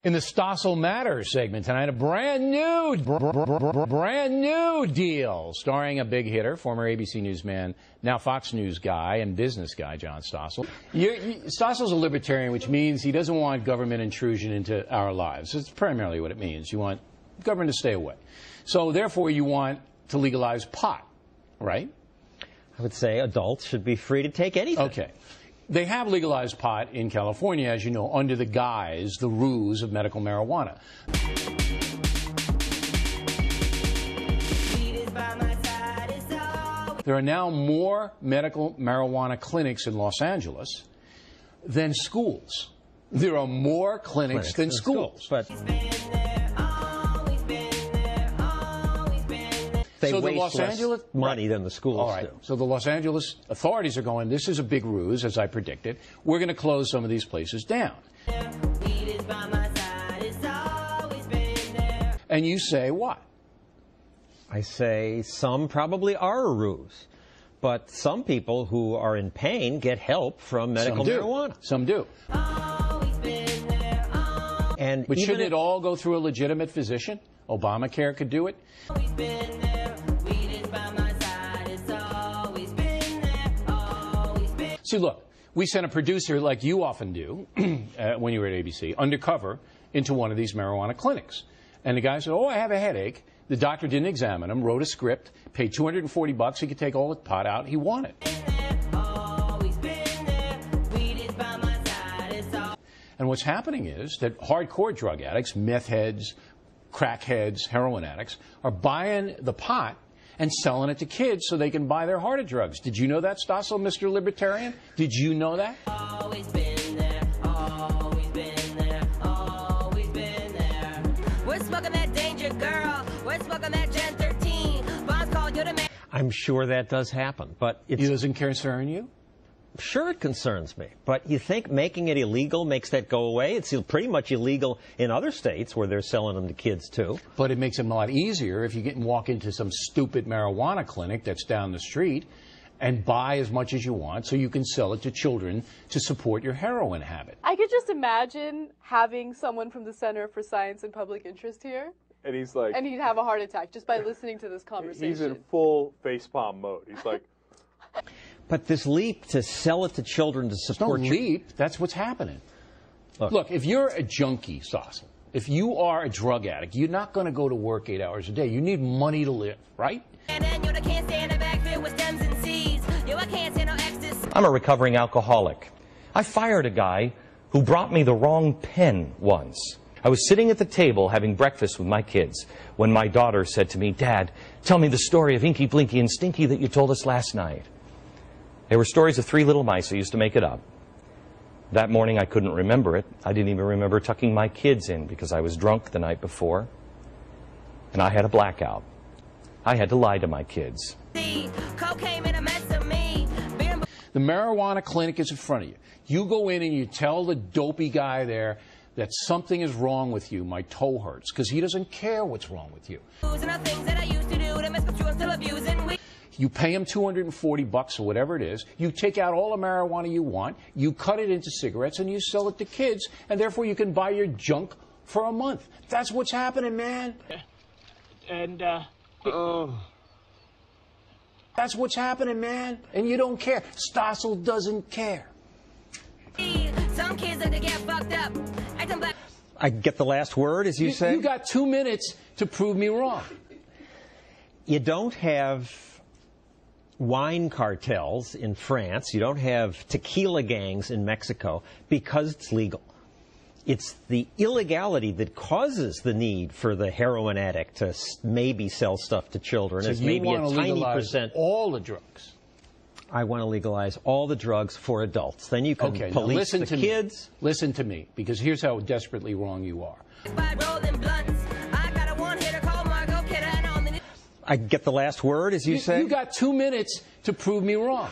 In the Stossel Matters segment tonight, a brand new deal starring a big hitter, former ABC newsman, now Fox News guy and business guy, John Stossel. Stossel's a libertarian, which means he doesn't want government intrusion into our lives. It's primarily what it means. You want government to stay away. So therefore, you want to legalize pot, right? I would say adults should be free to take anything. Okay. They have legalized pot in California, as you know, under the guise, the ruse of medical marijuana. There are now more medical marijuana clinics in Los Angeles than schools. There are more clinics than schools. But they waste less money than the schools All right. do. So the Los Angeles authorities are going, this is a big ruse, as I predicted. We're going to close some of these places down. And you say what? I say some probably are a ruse. But some people who are in pain get help from medical marijuana. Some do. But shouldn't it all go through a legitimate physician? Obamacare could do it. See, look, we sent a producer like you often do when you were at ABC, undercover into one of these marijuana clinics. And the guy said, oh, I have a headache. The doctor didn't examine him, wrote a script, paid $240. He could take all the pot out he wanted. And what's happening is that hardcore drug addicts, meth heads, crack heads, heroin addicts, are buying the pot and selling it to kids so they can buy their harder drugs. Did you know that, Stossel, Mr. Libertarian? Did you know that? Always been there, always been there, always been there. We're smoking that danger, girl. We're smoking that Gen 13. Boss called you the man. I'm sure that does happen, but it doesn't concern you? Sure, it concerns me. But you think making it illegal makes that go away? It's pretty much illegal in other states where they're selling them to kids, too. But it makes it a lot easier if you get and walk into some stupid marijuana clinic that's down the street and buy as much as you want so you can sell it to children to support your heroin habit. I could just imagine having someone from the Center for Science and Public Interest here. And he's like... And he'd have a heart attack just by listening to this conversation. He's in full facepalm mode. He's like... But this leap to sell it to children to support... It's no leap. That's what's happening. Look, if you're a junkie, Stossel, if you are a drug addict, you're not going to go to work 8 hours a day. You need money to live, right? I'm a recovering alcoholic. I fired a guy who brought me the wrong pen once. I was sitting at the table having breakfast with my kids when my daughter said to me, Dad, tell me the story of Inky, Blinky, and Stinky that you told us last night. They were stories of 3 little mice. I used to make it up. That morning I couldn't remember it. I didn't even remember tucking my kids in because I was drunk the night before. And I had a blackout. I had to lie to my kids. The marijuana clinic is in front of you. You go in and you tell the dopey guy there that something is wrong with you. My toe hurts, because he doesn't care what's wrong with you. You pay him $240 or whatever it is. You take out all the marijuana you want. You cut it into cigarettes and you sell it to kids. And therefore you can buy your junk for a month. That's what's happening, man. That's what's happening, man. And you don't care. Stossel doesn't care. Some kids like to get fucked up. I get the last word, as you say? You got 2 minutes to prove me wrong. You don't have wine cartels in France. You don't have tequila gangs in Mexico because it's legal. It's the illegality that causes the need for the heroin addict to maybe sell stuff to children. So as you maybe want a to tiny legalize percent. All the drugs. I want to legalize all the drugs for adults. Then you can police the kids. Listen to me, because here's how desperately wrong you are. I get the last word, as you say? You got 2 minutes to prove me wrong.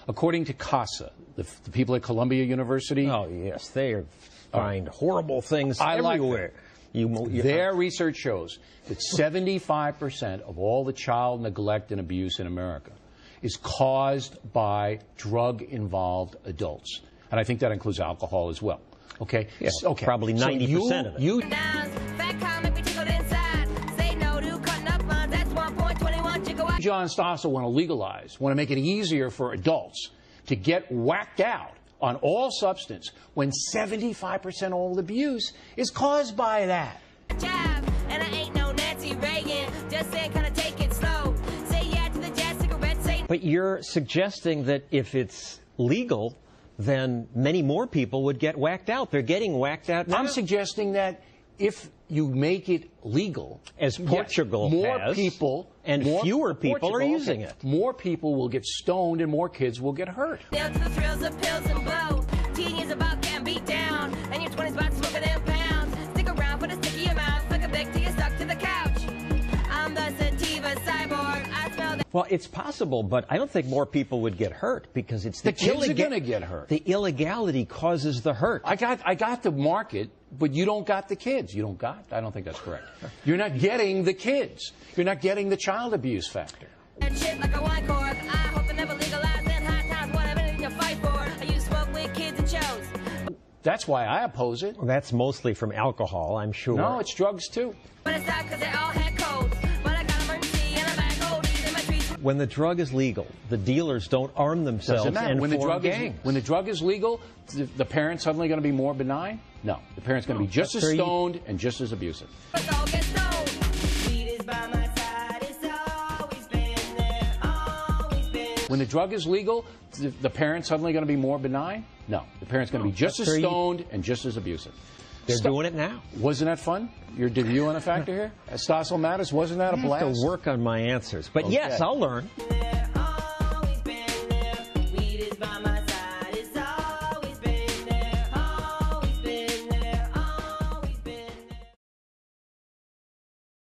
According to CASA, the people at Columbia University. Oh, yes, they find horrible things everywhere. Their research shows that 75% of all the child neglect and abuse in America is caused by drug-involved adults. And I think that includes alcohol as well. Okay. Yes, Okay. probably So 90% of it. You Downs, fat comic, we tickled inside. Say no to cutting up lines, that's 1.21 gigawatts. John Stossel want to legalize, want to make it easier for adults to get whacked out on all substance when 75% of all abuse is caused by that. Jab, and I ain't no Nancy Reagan. Just saying, kinda take it slow. Say yeah to the jazz cigarette, say But you're suggesting that if it's legal, then many more people would get whacked out. They're getting whacked out now. I'm suggesting that if you make it legal, As Portugal more has, people and fewer people are using it. More people will get stoned and more kids will get hurt. down to the thrills of pills and blow. Teen is about getting beat down, and your 20s about smoking them pounds. Stick around, put a stick in your mouth, like a big till you're stuck to the couch. I'm the sativa cyborg. I smell that. Well, it's possible, but I don't think more people would get hurt because it's The kids are going to get hurt. The illegality causes the hurt. I got the market, but you don't got the kids. You don't got? I don't think that's correct. You're not getting the kids. You're not getting the child abuse factor. That shit like a wine cork. I hope it never legalized in high times. Whatever you fight for. I used to smoke with kids and shows. That's why I oppose it. That's mostly from alcohol, I'm sure. No, it's drugs too. But it's not because they all had codes. But I got emergency and I'm back oldies in my streets. When the drug is legal, the dealers don't arm themselves Doesn't matter. and When the form drug gangs. is when the drug is legal, the parent's suddenly going to be more benign? No, the parent's going to be just as That's very- stoned and just as abusive. Let's all get stoned. Weed is by my side. It's always been there. Always been. When the drug is legal, the parent's suddenly going to be more benign? No, the parent's going to be just as That's very- stoned and just as abusive. They're doing it now. Wasn't that fun? Your debut on a factor here? Stossel Matters, wasn't that a I have blast? to work on my answers. But yes, Okay. I'll learn.